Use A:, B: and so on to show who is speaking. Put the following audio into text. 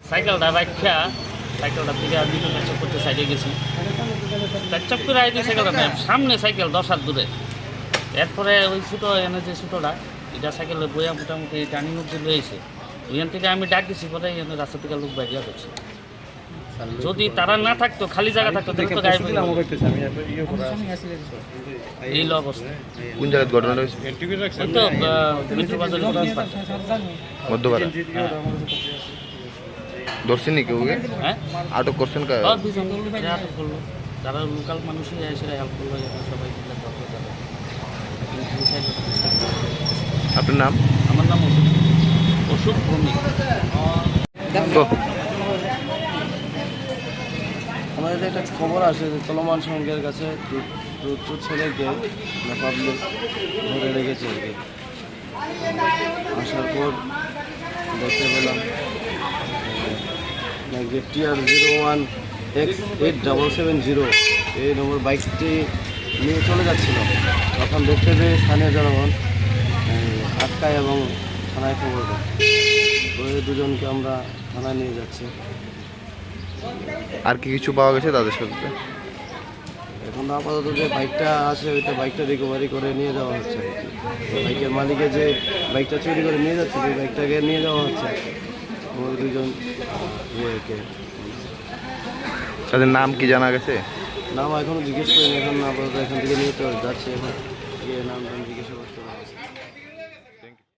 A: সাইকেলটা বাইক্ষা সাইকেলটা থেকে আমি করতে সাইডে গেছি, চক করে আইডি সাইকেলটা সামনে সাইকেল 10 হাত দূরে। এরপরে ওই ছোটো এনে যে ছোটোটা এটা সাইকেলে বইয়া মোটামুটি টার্নিং অব্দি লয়েছে। ওইখান থেকে আমি ডাক দিছি, পরে এখানে রাস্তা থেকে লোক বাইরিয়া করছে। যদি তারা না থাকতো, খালি জায়গা থাকতো, তো এই অবস্থা।
B: কোন জায়গায় ঘটনাটা হয়েছে?
A: তো মিত্রবাজারের
B: মধ্যপাড়া। ধরছেন নাকি ওকে?
A: হ্যাঁ,
B: আটক করছেন?
A: আটক করলো, যারা লোকাল মানুষই এসে হেল্প করলো, সবাই।
B: আপনার নাম?
A: আমার নাম অশোক ভৌমিক।
C: আমাদের একটা খবর আসে যে চলমান সঙ্গের কাছে দুটো ছেলেকে পাবলিক ধরে রেখেছে। আসার পর দেখতে পেলাম TR01X8770 এই নম্বর বাইকটি নিয়ে চলে যাচ্ছিল। তখন দেখতে পেয়ে স্থানীয় জনগণ আটকায় এবং থানায় খবর দেয়। ওই দুজনকে আমরা থানায় নিয়ে যাচ্ছি।
B: আর কি কিছু পাওয়া গেছে তাদের সাথে?
C: এখন আপাতত যে বাইকটা আছে ওইটা বাইকটা রিকভারি করে নিয়ে যাওয়া হচ্ছে। বাইকের মালিকে যে বাইকটা চুরি করে নিয়ে যাচ্ছে ওই বাইকটাকে নিয়ে যাওয়া হচ্ছে। ওই দুজন ইয়েকে
B: তাদের নাম কি জানা গেছে?
C: নাম এখনো জিজ্ঞেস করিনি। এখন আপাতত এখান থেকে নিয়ে তো যাচ্ছি। এখন গিয়ে নাম